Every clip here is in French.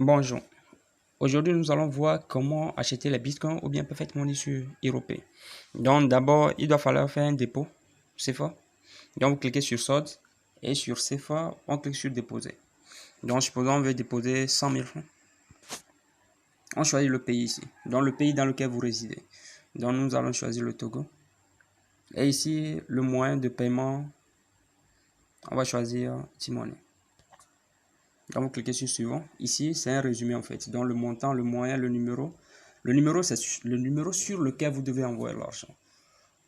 Bonjour, aujourd'hui nous allons voir comment acheter les bitcoins ou bien Perfect Money sur Europay. Donc d'abord il doit falloir faire un dépôt CFA. Donc vous cliquez sur Sort et sur CFA on clique sur déposer. Donc supposons on veut déposer 100 000 francs. On choisit le pays ici, donc le pays dans lequel vous résidez. Donc nous allons choisir le Togo. Et ici le moyen de paiement, on va choisir T-Money. Donc vous cliquez sur suivant. Ici c'est un résumé en fait. Donc le montant, le moyen, le numéro. Le numéro c'est le numéro sur lequel vous devez envoyer l'argent.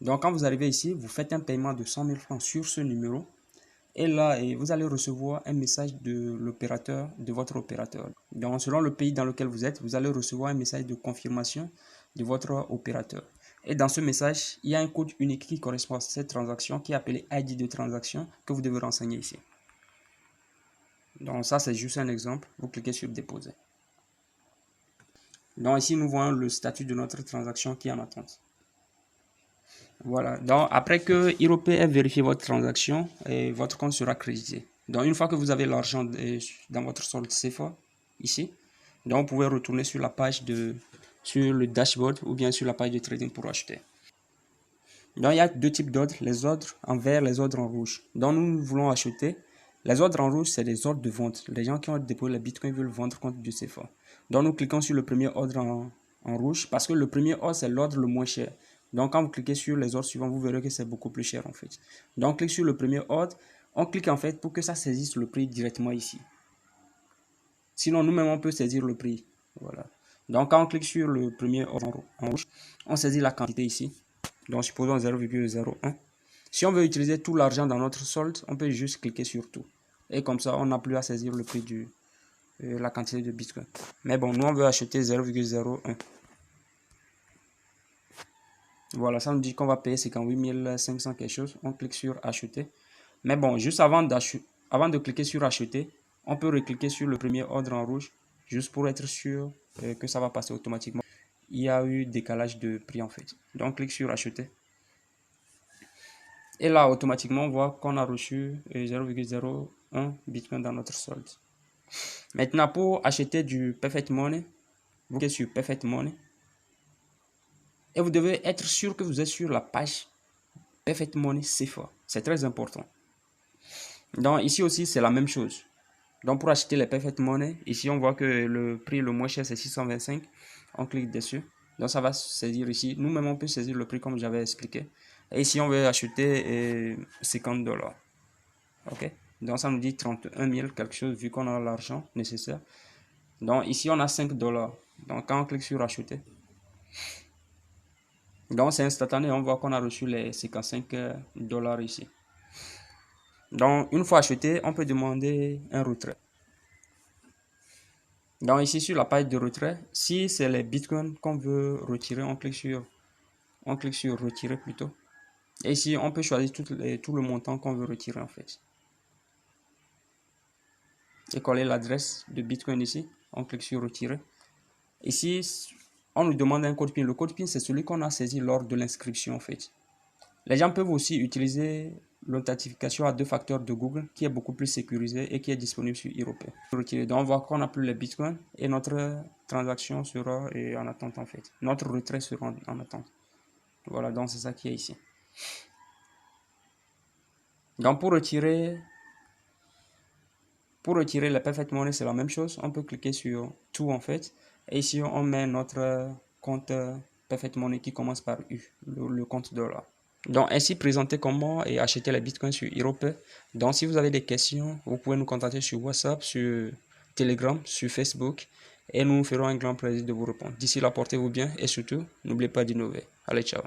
Donc quand vous arrivez ici, vous faites un paiement de 100 000 francs sur ce numéro. Et là, vous allez recevoir un message de l'opérateur, de votre opérateur. Donc selon le pays dans lequel vous êtes, vous allez recevoir un message de confirmation de votre opérateur. Et dans ce message, il y a un code unique qui correspond à cette transaction qui est appelé ID de transaction que vous devez renseigner ici. Donc ça c'est juste un exemple, vous cliquez sur déposer. Donc ici nous voyons le statut de notre transaction qui est en attente. Voilà, donc après que Europay ait vérifié votre transaction, votre compte sera crédité. Donc une fois que vous avez l'argent dans votre solde CFA, ici, donc vous pouvez retourner sur la page sur le dashboard ou bien sur la page de trading pour acheter. Donc il y a deux types d'ordres, les ordres en vert, les ordres en rouge. Donc nous voulons acheter. Les ordres en rouge, c'est des ordres de vente. Les gens qui ont déposé les bitcoins veulent vendre contre du CFA. Donc nous cliquons sur le premier ordre en rouge parce que le premier ordre, c'est l'ordre le moins cher. Donc quand vous cliquez sur les ordres suivants, vous verrez que c'est beaucoup plus cher en fait. Donc on clique sur le premier ordre. On clique en fait pour que ça saisisse le prix directement ici. Sinon nous-mêmes on peut saisir le prix. Voilà. Donc quand on clique sur le premier ordre en rouge, on saisit la quantité ici. Donc supposons 0,01. Si on veut utiliser tout l'argent dans notre solde, on peut juste cliquer sur tout. Et comme ça, on n'a plus à saisir le prix de la quantité de bitcoin. Mais bon, nous on veut acheter 0,01. Voilà, ça nous dit qu'on va payer 58 500 quelque chose. On clique sur acheter. Mais bon, juste avant de cliquer sur acheter, on peut recliquer sur le premier ordre en rouge, juste pour être sûr que ça va passer automatiquement. Il y a eu décalage de prix en fait. Donc on clique sur acheter. Et là, automatiquement, on voit qu'on a reçu 0,01 bitcoin dans notre solde. Maintenant, pour acheter du Perfect Money, vous cliquez sur Perfect Money. Et vous devez être sûr que vous êtes sur la page Perfect Money CFA. C'est très important. Donc ici aussi, c'est la même chose. Donc pour acheter les Perfect Money, ici on voit que le prix le moins cher c'est 625. On clique dessus. Donc ça va saisir ici. Nous-mêmes on peut saisir le prix comme j'avais expliqué. Et ici on veut acheter 50 $. Ok. Donc ça nous dit 31 000 quelque chose vu qu'on a l'argent nécessaire. Donc ici on a 5 $. Donc quand on clique sur acheter, donc c'est instantané, on voit qu'on a reçu les 55 $ ici. Donc une fois acheté, on peut demander un retrait. Donc ici sur la page de retrait, si c'est les bitcoins qu'on veut retirer, on clique sur retirer plutôt. Et ici on peut choisir tout le montant qu'on veut retirer en fait. Et coller l'adresse de bitcoin ici, on clique sur retirer. Ici on nous demande un code PIN. Le code PIN c'est celui qu'on a saisi lors de l'inscription en fait. Les gens peuvent aussi utiliser l'authentification à 2 facteurs de Google qui est beaucoup plus sécurisé et qui est disponible sur Europay. Donc on voit qu'on n'a plus les bitcoins et notre transaction sera en attente en fait. Notre retrait sera en attente. Voilà, donc c'est ça qui est ici. Donc pour retirer les Perfect Money, c'est la même chose. On peut cliquer sur tout en fait. Et ici on met notre compte Perfect Money qui commence par U, le compte dollar. Donc ainsi présenté comment acheter les bitcoins sur Europay. Donc si vous avez des questions, vous pouvez nous contacter sur WhatsApp, sur Telegram, sur Facebook et nous nous ferons un grand plaisir de vous répondre. D'ici là, portez-vous bien et surtout, n'oubliez pas d'innover. Allez, ciao.